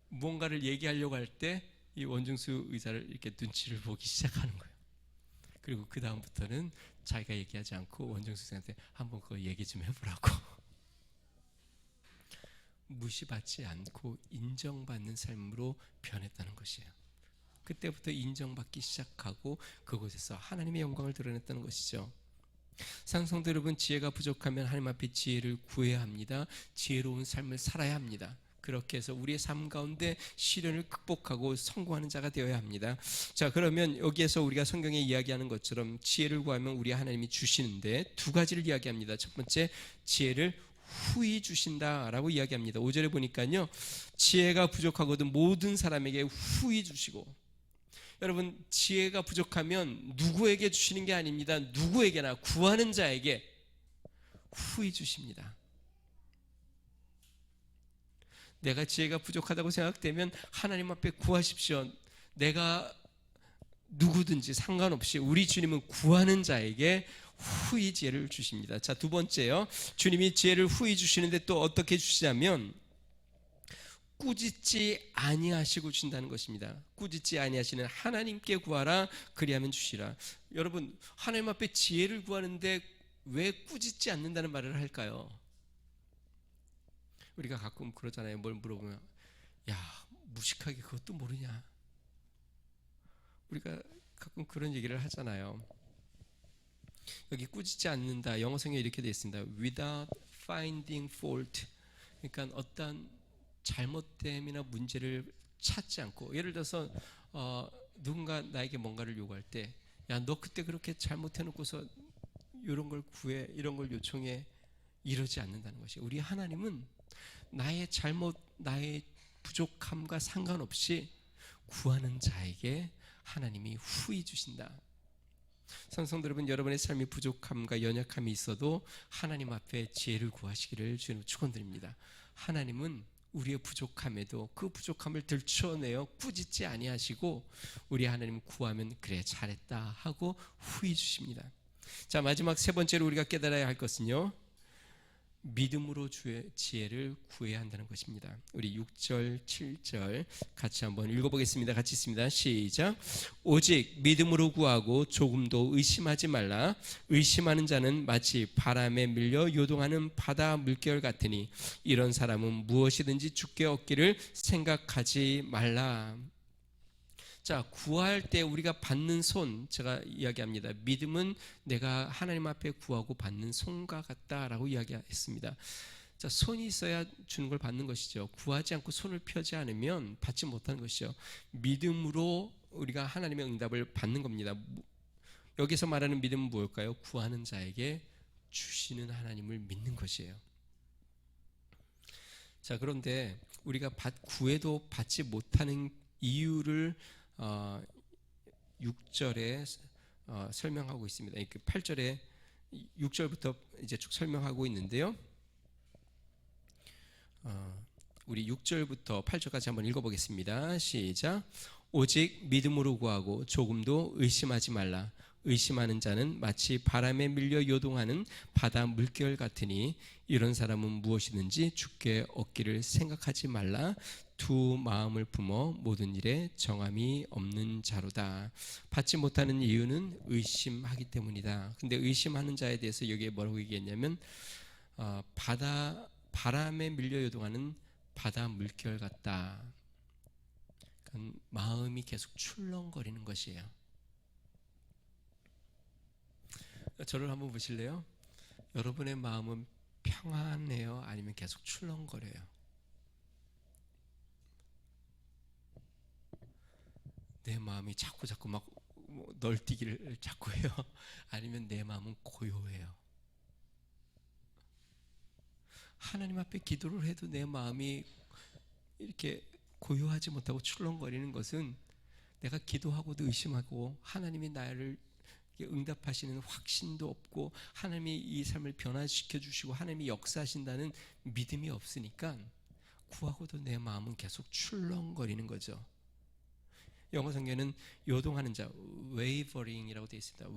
뭔가를 얘기하려고 할 때 이 원중수 의사를 이렇게 눈치를 보기 시작하는 거예요. 그리고 그 다음부터는 자기가 얘기하지 않고 원중수 의사한테 한번 그거 얘기 좀 해보라고. 무시받지 않고 인정받는 삶으로 변했다는 것이에요. 그때부터 인정받기 시작하고 그곳에서 하나님의 영광을 드러냈다는 것이죠. 사랑성도 여러분, 지혜가 부족하면 하나님 앞에 지혜를 구해야 합니다. 지혜로운 삶을 살아야 합니다. 그렇게 해서 우리의 삶 가운데 시련을 극복하고 성공하는 자가 되어야 합니다. 자, 그러면 여기에서 우리가 성경에 이야기하는 것처럼 지혜를 구하면 우리 하나님이 주시는데 두 가지를 이야기합니다. 첫 번째, 지혜를 후히 주신다라고 이야기합니다. 5절에 보니까요, 지혜가 부족하거든 모든 사람에게 후히 주시고. 여러분, 지혜가 부족하면 누구에게 주시는 게 아닙니다. 누구에게나 구하는 자에게 후히 주십니다. 내가 지혜가 부족하다고 생각되면 하나님 앞에 구하십시오. 내가 누구든지 상관없이 우리 주님은 구하는 자에게 후히 지혜를 주십니다. 자, 두 번째요, 주님이 지혜를 후히 주시는데 또 어떻게 주시냐면 꾸짖지 아니하시고 주신다는 것입니다. 꾸짖지 아니하시는 하나님께 구하라 그리하면 주시라. 여러분, 하나님 앞에 지혜를 구하는데 왜 꾸짖지 않는다는 말을 할까요? 우리가 가끔 그러잖아요. 뭘 물어보면 야, 무식하게 그것도 모르냐. 우리가 가끔 그런 얘기를 하잖아요. 여기 꾸짖지 않는다, 영어 성경에 이렇게 되어 있습니다. Without finding fault. 그러니까 어떤 잘못됨이나 문제를 찾지 않고, 예를 들어서 누군가 나에게 뭔가를 요구할 때, 야, 너 그때 그렇게 잘못해놓고서 이런 걸 구해, 이런 걸 요청해, 이러지 않는다는 것이. 우리 하나님은 나의 잘못, 나의 부족함과 상관없이 구하는 자에게 하나님이 후히 주신다. 성도 여러분, 여러분의 삶이 부족함과 연약함이 있어도 하나님 앞에 지혜를 구하시기를 주님 축원드립니다. 하나님은 우리의 부족함에도 그 부족함을 들춰내어 꾸짖지 아니하시고 우리 하나님 구하면 그래 잘했다 하고 후히 주십니다. 자, 마지막 세 번째로 우리가 깨달아야 할 것은요, 믿음으로 주의 지혜를 구해야 한다는 것입니다. 우리 6절 7절 같이 한번 읽어보겠습니다. 같이 있습니다. 시작. 오직 믿음으로 구하고 조금도 의심하지 말라. 의심하는 자는 마치 바람에 밀려 요동하는 바다 물결 같으니 이런 사람은 무엇이든지 주께 얻기를 생각하지 말라. 자, 구할 때 우리가 받는 손, 제가 이야기합니다. 믿음은 내가 하나님 앞에 구하고 받는 손과 같다라고 이야기했습니다. 자, 손이 있어야 주는 걸 받는 것이죠. 구하지 않고 손을 펴지 않으면 받지 못하는 것이죠. 믿음으로 우리가 하나님의 응답을 받는 겁니다. 여기서 말하는 믿음은 무엇일까요? 구하는 자에게 주시는 하나님을 믿는 것이에요. 자, 그런데 우리가 구해도 받지 못하는 이유를 6절에 설명하고 있습니다. 8절에 6절부터 이제 쭉 설명하고 있는데요. 우리 6절부터 8절까지 한번 읽어보겠습니다. 시작. 오직 믿음으로 구하고 조금도 의심하지 말라. 의심하는 자는 마치 바람에 밀려 요동하는 바다 물결 같으니 이런 사람은 무엇이든지 주께 얻기를 생각하지 말라. 두 마음을 품어 모든 일에 정함이 없는 자로다. 받지 못하는 이유는 의심하기 때문이다. 근데 의심하는 자에 대해서 여기에 뭐라고 얘기했냐면 바람에 밀려 요동하는 바다 물결 같다. 그러니까 마음이 계속 출렁거리는 것이에요. 저를 한번 보실래요? 여러분의 마음은 평안해요? 아니면 계속 출렁거려요? 내 마음이 자꾸 막 널뛰기를 자꾸 해요? 아니면 내 마음은 고요해요? 하나님 앞에 기도를 해도 내 마음이 이렇게 고요하지 못하고 출렁거리는 것은 내가 기도하고도 의심하고 하나님이 나를 응답하시는 확신도 없고 하나님이 이 삶을 변화시켜 주시고 하나님이 역사하신다는 믿음이 없으니까 구하고도 내 마음은 계속 출렁거리는 거죠. 영어 성경에는 요동하는 자, wavering이라고 되어 있습니다.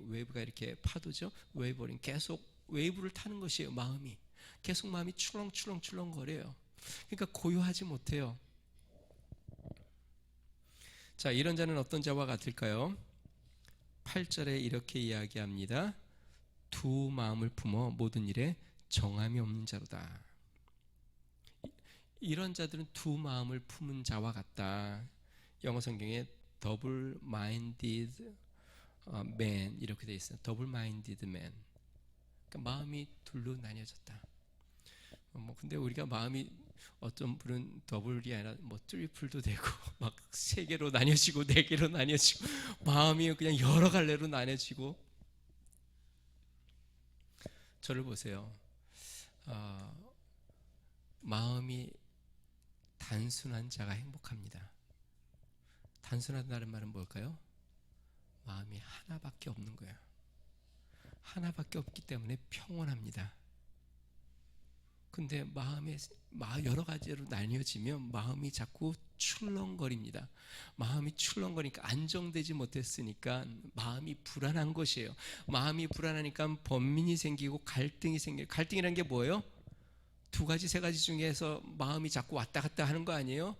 웨이브가 이렇게 파도죠. 웨이버링, 계속 웨이브를 타는 것이에요. 마음이 계속 마음이 출렁출렁 거려요. 그러니까 고요하지 못해요. 자, 이런 자는 어떤 자와 같을까요? 8절에 이렇게 이야기합니다. 두 마음을 품어 모든 일에 정함이 없는 자로다. 이런 자들은 두 마음을 품은 자와 같다. 영어 성경에 double minded man 이렇게 되어 있어요. double minded man. 그러니까 마음이 둘로 나뉘어졌다. 근데 우리가 마음이 어떤 분은 더블이 아니라 트리플도 되고 막 세 개로 나뉘어지고 네 개로 나뉘어지고 마음이 그냥 여러 갈래로 나뉘어지고. 저를 보세요. 마음이 단순한 자가 행복합니다. 단순하다는 말은 뭘까요? 마음이 하나밖에 없는 거예요. 하나밖에 없기 때문에 평온합니다. 근데 마음이 여러 가지로 나뉘어지면 마음이 자꾸 출렁거립니다. 마음이 출렁거리니까 안정되지 못했으니까 마음이 불안한 것이에요. 마음이 불안하니까 번민이 생기고 갈등이 생겨요. 갈등이라는 게 뭐예요? 두 가지 세 가지 중에서 마음이 자꾸 왔다 갔다 하는 거 아니에요?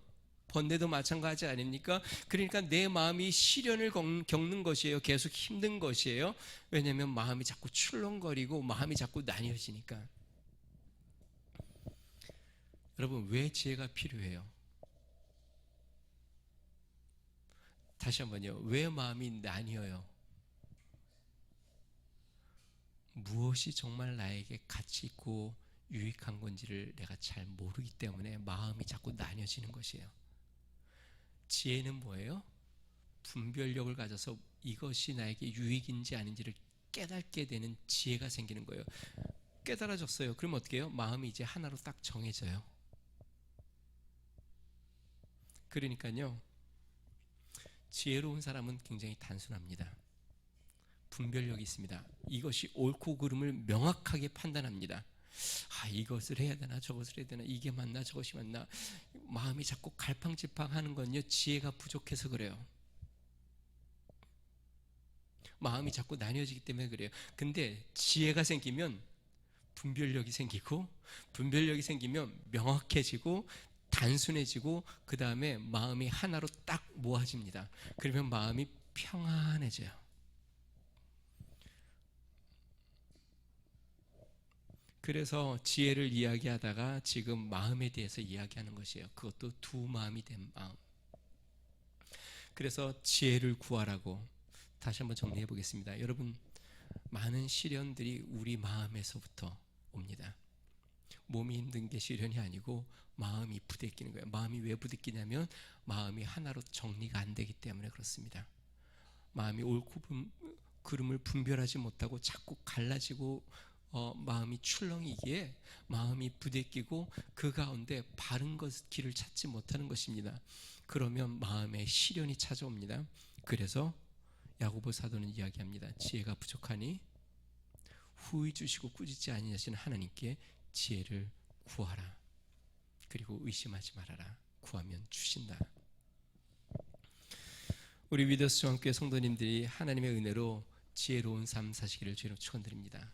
번뇌도 마찬가지 아닙니까? 그러니까 내 마음이 시련을 겪는 것이에요. 계속 힘든 것이에요. 왜냐하면 마음이 자꾸 출렁거리고 마음이 자꾸 나뉘어지니까. 여러분, 왜 지혜가 필요해요? 다시 한번요. 왜 마음이 나뉘어요? 무엇이 정말 나에게 가치 있고 유익한 건지를 내가 잘 모르기 때문에 마음이 자꾸 나뉘어지는 것이에요. 지혜는 뭐예요? 분별력을 가져서 이것이 나에게 유익인지 아닌지를 깨닫게 되는 지혜가 생기는 거예요. 깨달아졌어요. 그럼 어떻게 해요? 마음이 이제 하나로 딱 정해져요. 그러니까요, 지혜로운 사람은 굉장히 단순합니다. 분별력이 있습니다. 이것이 옳고 그름을 명확하게 판단합니다. 이것을 해야 되나 저것을 해야 되나, 이게 맞나 저것이 맞나. 마음이 자꾸 갈팡질팡하는 건요, 지혜가 부족해서 그래요. 마음이 자꾸 나뉘어지기 때문에 그래요. 근데 지혜가 생기면 분별력이 생기고, 분별력이 생기면 명확해지고 단순해지고, 그 다음에 마음이 하나로 딱 모아집니다. 그러면 마음이 평안해져요. 그래서 지혜를 이야기하다가 지금 마음에 대해서 이야기하는 것이에요. 그것도 두 마음이 된 마음. 그래서 지혜를 구하라고 다시 한번 정리해 보겠습니다. 여러분, 많은 시련들이 우리 마음에서부터 옵니다. 몸이 힘든 게 시련이 아니고 마음이 부대끼는 거예요. 마음이 왜 부대끼냐면 마음이 하나로 정리가 안 되기 때문에 그렇습니다. 마음이 옳고 그름을 분별하지 못하고 자꾸 갈라지고 마음이 출렁이기에 마음이 부대끼고 그 가운데 바른 길을 찾지 못하는 것입니다. 그러면 마음에 시련이 찾아옵니다. 그래서 야고보 사도는 이야기합니다. 지혜가 부족하니 후히 주시고 꾸짖지 아니하시는 하나님께 지혜를 구하라. 그리고 의심하지 말아라. 구하면 주신다. 우리 위더스 중앙교회 성도님들이 하나님의 은혜로 지혜로운 삶 사시기를 주님 축원드립니다.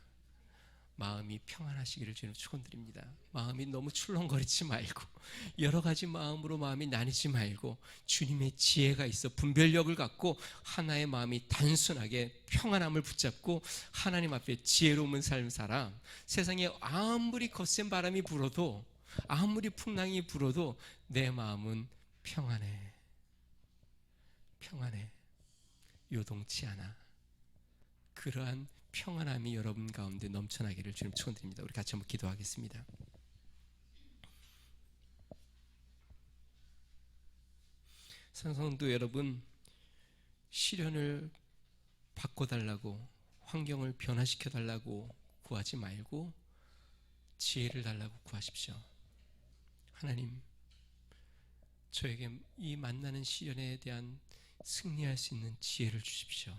마음이 평안하시기를 주님 축원드립니다. 마음이 너무 출렁거리지 말고 여러 가지 마음으로 마음이 나뉘지 말고 주님의 지혜가 있어 분별력을 갖고 하나의 마음이 단순하게 평안함을 붙잡고 하나님 앞에 지혜로운 삶을 살아. 세상에 아무리 거센 바람이 불어도, 아무리 풍랑이 불어도 내 마음은 평안해. 평안해. 요동치 않아. 그러한 평안함이 여러분 가운데 넘쳐나기를 주님 축원드립니다. 우리 같이 한번 기도하겠습니다. 성도 여러분, 시련을 바꿔달라고, 환경을 변화시켜달라고 구하지 말고 지혜를 달라고 구하십시오. 하나님, 저에게 이 만나는 시련에 대한 승리할 수 있는 지혜를 주십시오.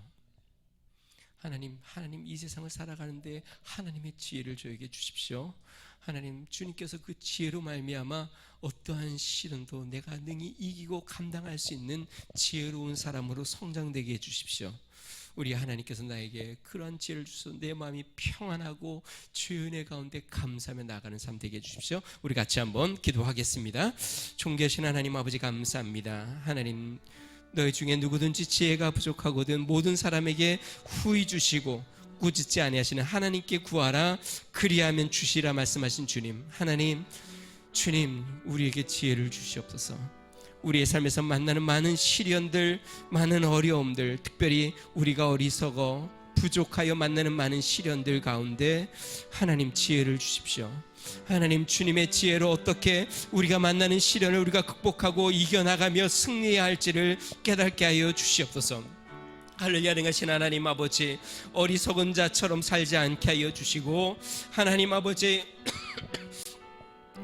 하나님 이 세상을 살아가는데 하나님의 지혜를 저에게 주십시오. 하나님, 주님께서 그 지혜로 말미암아 어떠한 시련도 내가 능히 이기고 감당할 수 있는 지혜로운 사람으로 성장되게 해주십시오. 우리 하나님께서 나에게 그러한 지혜를 주셔서 내 마음이 평안하고 주의 은혜 가운데 감사하며 나아가는 삶 되게 해주십시오. 우리 같이 한번 기도하겠습니다. 존귀하신 하나님 아버지, 감사합니다. 하나님, 너희 중에 누구든지 지혜가 부족하거든 모든 사람에게 후히 주시고 꾸짖지 아니하시는 하나님께 구하라 그리하면 주시라 말씀하신 주님, 하나님, 주님, 우리에게 지혜를 주시옵소서. 우리의 삶에서 만나는 많은 시련들, 많은 어려움들, 특별히 우리가 어리석어 부족하여 만나는 많은 시련들 가운데 하나님 지혜를 주십시오. 하나님, 주님의 지혜로 어떻게 우리가 만나는 시련을 우리가 극복하고 이겨나가며 승리해야 할지를 깨닫게 하여 주시옵소서. 할렐루야. 능하신 하나님 아버지, 어리석은 자처럼 살지 않게 하여 주시고, 하나님 아버지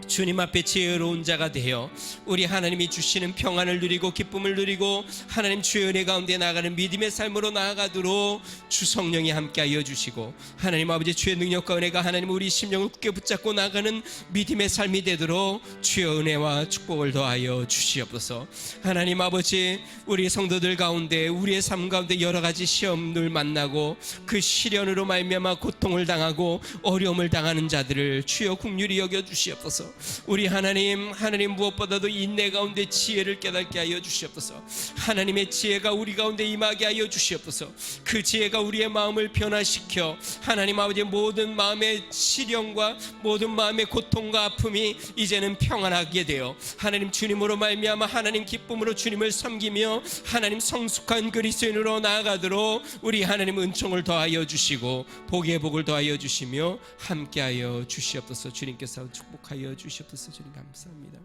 주님 앞에 지혜로운 자가 되어 우리 하나님이 주시는 평안을 누리고 기쁨을 누리고 하나님 주의 은혜 가운데 나아가는 믿음의 삶으로 나아가도록 주 성령이 함께하여 주시고, 하나님 아버지 주의 능력과 은혜가 하나님 우리 심령을 굳게 붙잡고 나아가는 믿음의 삶이 되도록 주의 은혜와 축복을 더하여 주시옵소서. 하나님 아버지, 우리 성도들 가운데 우리의 삶 가운데 여러 가지 시험을 만나고 그 시련으로 말미암아 고통을 당하고 어려움을 당하는 자들을 주여 긍휼히 여겨 주시옵소서. 우리 하나님 무엇보다도 인내 가운데 지혜를 깨닫게 하여 주시옵소서. 하나님의 지혜가 우리 가운데 임하게 하여 주시옵소서. 그 지혜가 우리의 마음을 변화시켜 하나님 아버지 모든 마음의 시련과 모든 마음의 고통과 아픔이 이제는 평안하게 되어 하나님 주님으로 말미암아 하나님 기쁨으로 주님을 섬기며 하나님 성숙한 그리스도인으로 나아가도록 우리 하나님 은총을 더하여 주시고 복의 복을 더하여 주시며 함께하여 주시옵소서. 주님께서 축복하여 주시옵소서. 주님 감사합니다.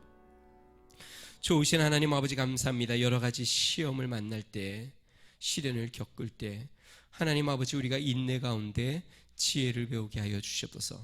좋으신 하나님 아버지 감사합니다. 여러 가지 시험을 만날 때, 시련을 겪을 때 하나님 아버지 우리가 인내 가운데 지혜를 배우게 하여 주시옵소서.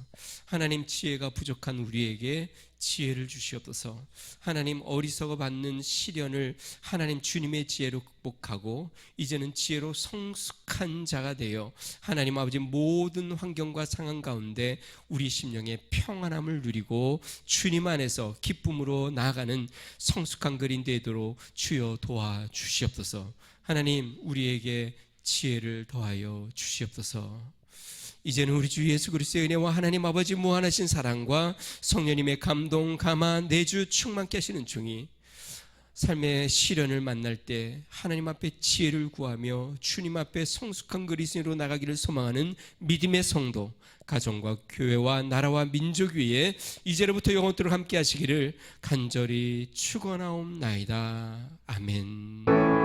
하나님, 지혜가 부족한 우리에게 지혜를 주시옵소서. 하나님, 어리석어 받는 시련을 하나님 주님의 지혜로 극복하고 이제는 지혜로 성숙한 자가 되어 하나님 아버지 모든 환경과 상황 가운데 우리 심령의 평안함을 누리고 주님 안에서 기쁨으로 나아가는 성숙한 그린 되도록 주여 도와주시옵소서. 하나님, 우리에게 지혜를 더하여 주시옵소서. 이제는 우리 주 예수 그리스도의 은혜와 하나님 아버지 무한하신 사랑과 성령님의 감동, 감화, 내주 충만케 하시는 중이 삶의 시련을 만날 때 하나님 앞에 지혜를 구하며 주님 앞에 성숙한 그리스도인으로 나가기를 소망하는 믿음의 성도, 가정과 교회와 나라와 민족 위에 이제로부터 영원토록 함께 하시기를 간절히 축원하옵나이다. 아멘.